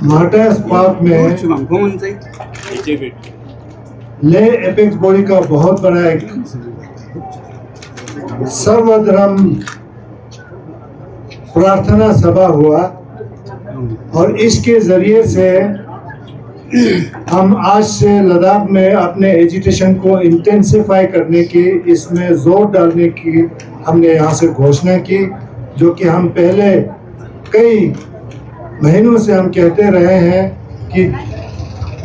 मार्टस park में ले apex body का बहुत बड़ा एक सर्वधर्म प्रार्थना सभा हुआ और इसके जरिए से हम आज से लद्दाख में अपने एजुकेशन को इंटेंसिफाई करने की, इसमें जोर डालने की हमने यहाँ से घोषणा की, जो कि हम पहले कई महीनों से हम कहते रहे हैं कि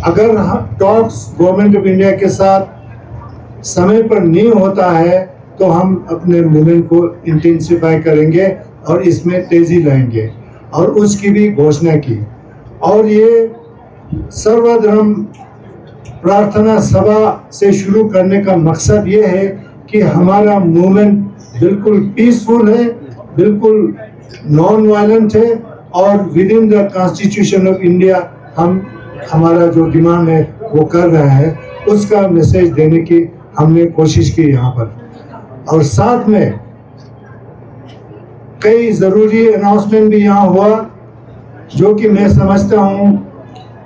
अगर टॉक्स गवर्नमेंट ऑफ इंडिया के साथ समय पर नहीं होता है तो हम अपने मूवमेंट को इंटेंसिफाई करेंगे और इसमें तेजी लाएंगे, और उसकी भी घोषणा की। और ये सर्वधर्म प्रार्थना सभा से शुरू करने का मकसद ये है कि हमारा मूवमेंट बिल्कुल पीसफुल है, बिल्कुल नॉन वायलेंट है, और with in the constitution of India हम हमारा जो डिमांड है वो कर रहे हैं, उसका मैसेज देने की हमने कोशिश की यहाँ पर। और साथ में कई ज़रूरी अनाउंसमेंट भी यहाँ हुआ, जो कि मैं समझता हूँ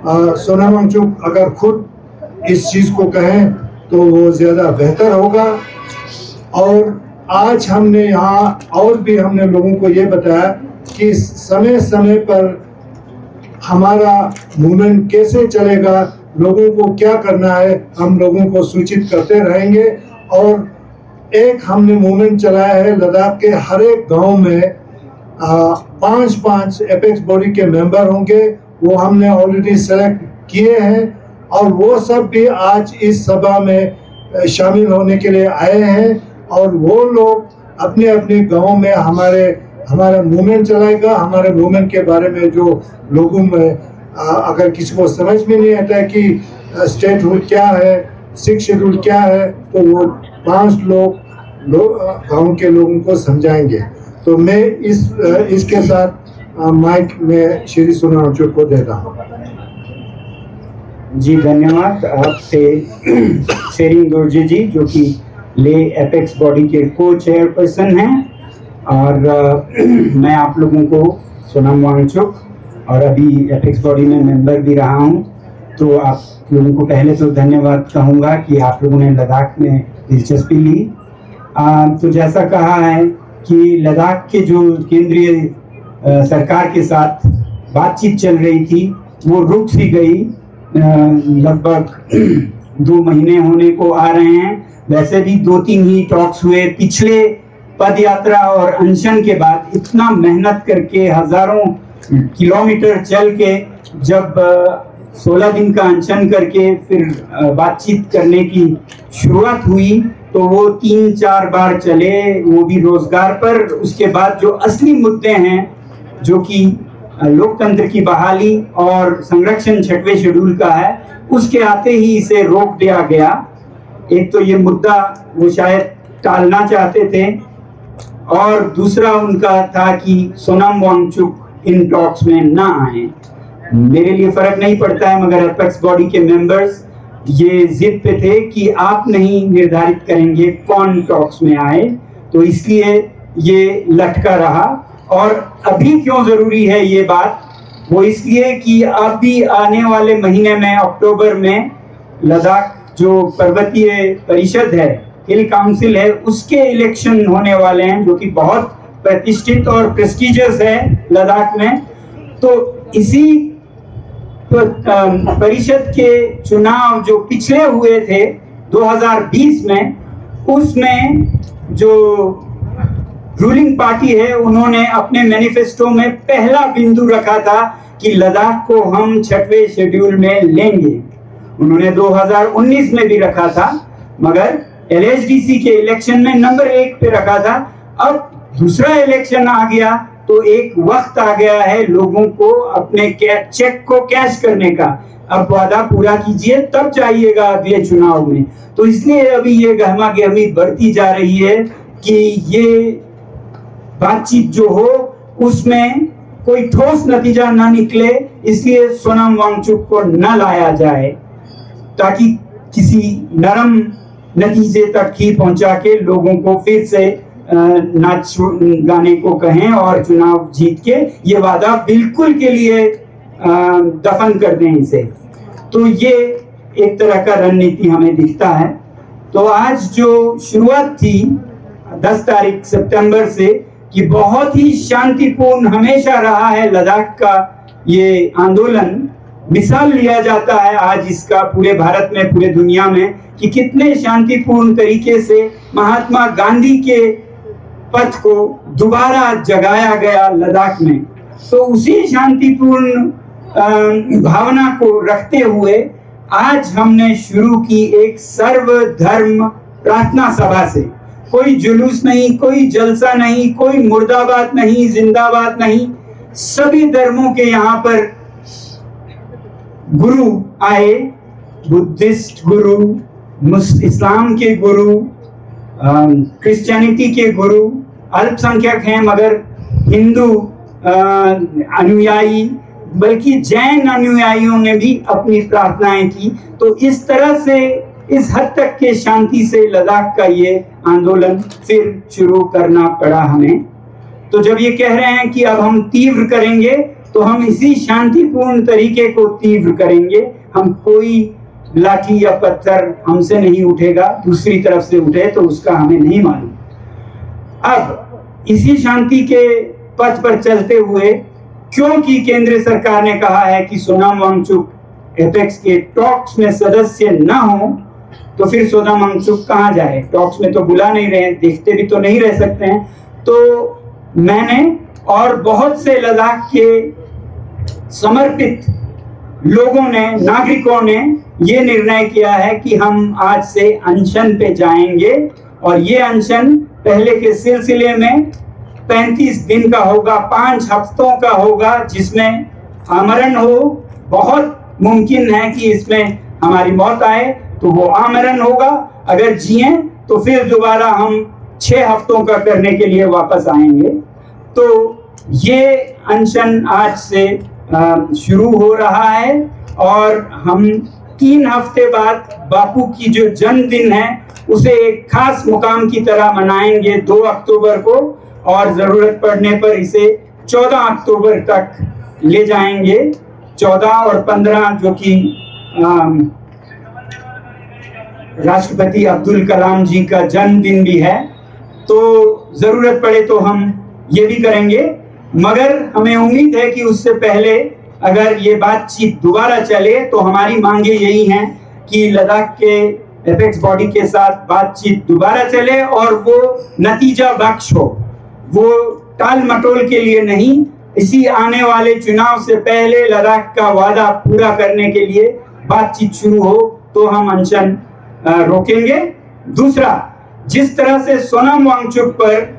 सोनम वांगचुक अगर खुद इस चीज़ को कहें तो वो ज़्यादा बेहतर होगा। और आज हमने यहाँ और भी हमने लोगों को ये बताया कि समय समय पर हमारा मूवमेंट कैसे चलेगा, लोगों को क्या करना है, हम लोगों को सूचित करते रहेंगे। और एक हमने मूवमेंट चलाया है, लद्दाख के हर एक गांव में 5-5 एपेक्स बॉडी के मेंबर होंगे, वो हमने ऑलरेडी सेलेक्ट किए हैं, और वो सब भी आज इस सभा में शामिल होने के लिए आए हैं। और वो लोग अपने अपने गांव में हमारा मूवमेंट चलाएगा। हमारे मूवमेंट के बारे में जो लोगों में अगर किसी को समझ में नहीं आता है कि स्टेट रूल क्या है, 6 शेड्यूल क्या है, तो वो 5 लोग गांव के लोगों को समझाएंगे। तो मैं इसके साथ माइक में श्री सोनम वांगचुक को देता हूँ। जी धन्यवाद आपसे शेरिंग दोरजे जी, जो कि ले एपेक्स बॉडी के को चेयरपर्सन हैं। और मैं आप लोगों को सोनम वांगचुक और अभी एपेक्स बॉडी में मेंबर भी रहा हूँ, तो आप लोगों को पहले तो धन्यवाद कहूँगा कि आप लोगों ने लद्दाख में दिलचस्पी ली। तो जैसा कहा है कि लद्दाख के जो केंद्रीय सरकार के साथ बातचीत चल रही थी वो रुक सी गई, लगभग 2 महीने होने को आ रहे हैं। वैसे भी 2-3 ही टॉक्स हुए। पिछले पद यात्रा और अनशन के बाद इतना मेहनत करके हजारों किलोमीटर चल के जब 16 दिन का अनशन करके फिर बातचीत करने की शुरुआत हुई, तो वो 3-4 बार चले, वो भी रोजगार पर। उसके बाद जो असली मुद्दे हैं, जो कि लोकतंत्र की बहाली और संरक्षण 6वें शेड्यूल का है, उसके आते ही इसे रोक दिया गया। एक तो ये मुद्दा वो शायद टालना चाहते थे, और दूसरा उनका था कि सोनम वांगचुक इन टॉक्स में ना आए। मेरे लिए फर्क नहीं पड़ता है, मगर एपेक्स बॉडी के मेंबर्स ये जिद पे थे कि आप नहीं निर्धारित करेंगे कौन टॉक्स में आए, तो इसलिए ये लटका रहा। और अभी क्यों जरूरी है ये बात, वो इसलिए कि अभी आने वाले महीने में अक्टूबर में लद्दाख जो पर्वतीय परिषद है, हिल काउंसिल है, उसके इलेक्शन होने वाले हैं, जो कि बहुत प्रतिष्ठित और प्रेस्टिजियस है लद्दाख में। तो इसी परिषद के चुनाव जो पिछले हुए थे 2020 में, उसमें जो रूलिंग पार्टी है उन्होंने अपने मैनिफेस्टो में पहला बिंदु रखा था कि लद्दाख को हम 6वें शेड्यूल में लेंगे। उन्होंने 2019 में भी रखा था, मगर LHDC के इलेक्शन में नंबर 1 पे रखा था। अब दूसरा इलेक्शन आ गया, तो एक वक्त आ गया है लोगों को अपने चेक को कैश करने का। अब वादा पूरा कीजिए, तब जाइएगा अगले चुनाव में। तो इसलिए अभी ये गहमा गहमी बढ़ती जा रही है कि ये बातचीत जो हो उसमें कोई ठोस नतीजा ना निकले, इसलिए सोनम वांगचुक को न लाया जाए, ताकि किसी नरम नतीजे तक ही पहुंचा के लोगों को फिर से नाच गाने को कहें और चुनाव जीत के ये वादा बिल्कुल के लिए दफन कर दें इसे। तो ये एक तरह का रणनीति हमें दिखता है। तो आज जो शुरुआत थी 10 तारीख सितंबर से कि बहुत ही शांतिपूर्ण हमेशा रहा है लद्दाख का ये आंदोलन, मिसाल लिया जाता है आज इसका पूरे भारत में, पूरे दुनिया में, कि कितने शांतिपूर्ण तरीके से महात्मा गांधी के पथ को दोबारा जगाया गया लद्दाख में। तो उसी शांतिपूर्ण भावना को रखते हुए आज हमने शुरू की एक सर्वधर्म प्रार्थना सभा से। कोई जुलूस नहीं, कोई जलसा नहीं, कोई मुर्दाबाद नहीं, जिंदाबाद नहीं, सभी धर्मों के यहाँ पर गुरु आए, बुद्धिस्ट गुरु, इस्लाम के गुरु, क्रिश्चियनिटी के गुरु, अल्पसंख्यक हैं मगर हिंदू अनुयायी, बल्कि जैन अनुयायियों ने भी अपनी प्रार्थनाएं की। तो इस तरह से इस हद तक के शांति से लद्दाख का ये आंदोलन फिर शुरू करना पड़ा हमें। तो जब ये कह रहे हैं कि अब हम तीव्र करेंगे, तो हम इसी शांतिपूर्ण तरीके को तीव्र करेंगे। हम कोई लाठी या पत्थर हमसे नहीं उठेगा, दूसरी तरफ से उठे तो उसका हमें नहीं मालूम। अब इसी शांति के पथ पर चलते हुए, क्योंकि केंद्र सरकार ने कहा है कि सोनाम वांगचुक एपेक्स के टॉक्स में सदस्य ना हो, तो फिर सोनाम वांगचुक कहाँ जाए? टॉक्स में तो बुला नहीं रहे, देखते भी तो नहीं रह सकते हैं। तो मैंने और बहुत से लद्दाख के समर्पित लोगों ने, नागरिकों ने ये निर्णय किया है कि हम आज से अनशन पे जाएंगे। और ये अनशन पहले के सिलसिले में 35 दिन का होगा, 5 हफ्तों का होगा, जिसमें आमरण हो। बहुत मुमकिन है कि इसमें हमारी मौत आए, तो वो आमरण होगा। अगर जिए तो फिर दोबारा हम 6 हफ्तों का करने के लिए वापस आएंगे। तो ये अनशन आज से शुरू हो रहा है और हम 3 हफ्ते बाद बापू की जो जन्मदिन है उसे एक खास मुकाम की तरह मनाएंगे 2 अक्टूबर को, और जरूरत पड़ने पर इसे 14 अक्टूबर तक ले जाएंगे। 14 और 15 जो कि राष्ट्रपति अब्दुल कलाम जी का जन्मदिन भी है, तो जरूरत पड़े तो हम ये भी करेंगे। मगर हमें उम्मीद है कि उससे पहले अगर ये बातचीत दोबारा चले तो हमारी मांगे यही हैं कि लद्दाख के एपेक्स बॉडी के साथ बातचीत दोबारा चले और वो नतीजा बख्श हो, वो टाल मटोल के लिए नहीं। इसी आने वाले चुनाव से पहले लद्दाख का वादा पूरा करने के लिए बातचीत शुरू हो तो हम अनशन रोकेंगे। दूसरा, जिस तरह से सोनाम वांगचुक पर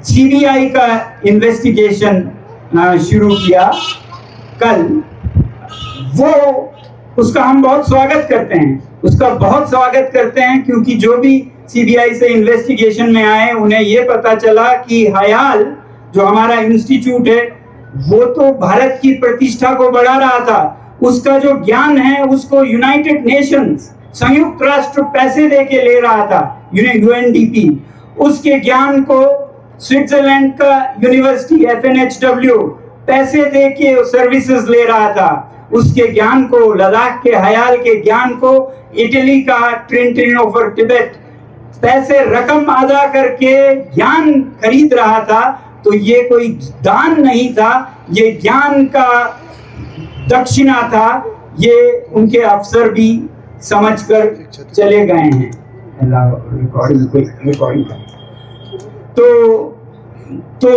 सीबीआई का इन्वेस्टिगेशन शुरू किया कल, वो उसका हम बहुत स्वागत करते हैं, उसका बहुत स्वागत करते हैं, क्योंकि जो भी सीबीआई से इन्वेस्टिगेशन में आए उन्हें ये पता चला कि हयाल जो हमारा इंस्टीट्यूट है वो तो भारत की प्रतिष्ठा को बढ़ा रहा था। उसका जो ज्ञान है उसको यूनाइटेड नेशंस, संयुक्त राष्ट्र पैसे दे के ले रहा था, यूएनडीपी। उसके ज्ञान को स्विट्जरलैंड का यूनिवर्सिटी FNHW पैसे दे के सर्विसेज ले रहा था। उसके ज्ञान को, लद्दाख के हयाल के ज्ञान को इटली का ट्रिनिटी ऑफ टिबेट पैसे रकम अदा करके ज्ञान खरीद रहा था। तो ये कोई दान नहीं था, ये ज्ञान का दक्षिणा था। ये उनके अफसर भी समझकर चले गए हैं। रिकॉर्डिंग तो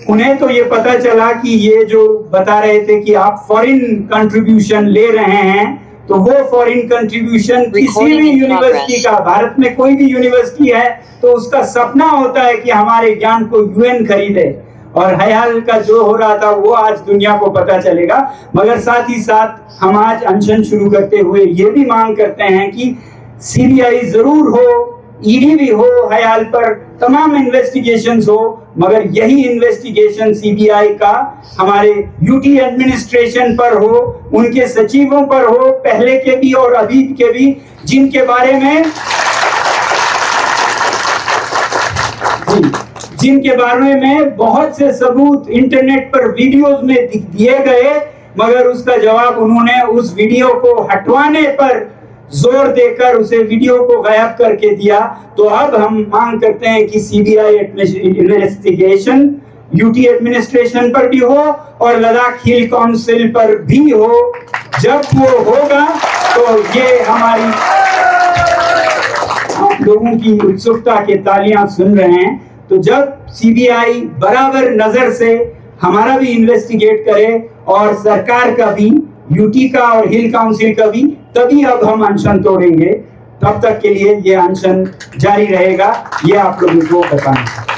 उन्हें तो ये पता चला कि ये जो बता रहे थे कि आप फॉरेन कंट्रीब्यूशन ले रहे हैं, तो वो फॉरेन कंट्रीब्यूशन किसी भी यूनिवर्सिटी का, भारत में कोई भी यूनिवर्सिटी है तो उसका सपना होता है कि हमारे ज्ञान को यूएन खरीदे। और हयाल का जो हो रहा था वो आज दुनिया को पता चलेगा। मगर साथ ही साथ हम आज अनशन शुरू करते हुए ये भी मांग करते हैं कि सीबीआई जरूर हो, ईडी भी हो, हयाल पर तमाम इन्वेस्टिगेशंस हो, मगर यही इन्वेस्टिगेशन सीबीआई का हमारे यूटी एडमिनिस्ट्रेशन पर हो, उनके सचिवों पर हो, पहले के भी और अभी के भी, जिनके बारे में जिनके बारे में बहुत से सबूत इंटरनेट पर वीडियोस में दिए गए, मगर उसका जवाब उन्होंने उस वीडियो को हटवाने पर जोर देकर उसे वीडियो को गायब करके दिया। तो अब हम मांग करते हैं कि सीबीआई इन्वेस्टिगेशन यूटी एडमिनिस्ट्रेशन पर भी हो और लद्दाख हिल काउंसिल पर भी हो। जब वो होगा तो ये हमारी आप लोगों की उत्सुकता के तालियां सुन रहे हैं, तो जब सीबीआई बराबर नजर से हमारा भी इन्वेस्टिगेट करे और सरकार का भी, यूटी का और हिल काउंसिल का भी, तभी अब हम अनशन तोड़ेंगे। तब तक के लिए ये अनशन जारी रहेगा, ये आप लोगों को बताना।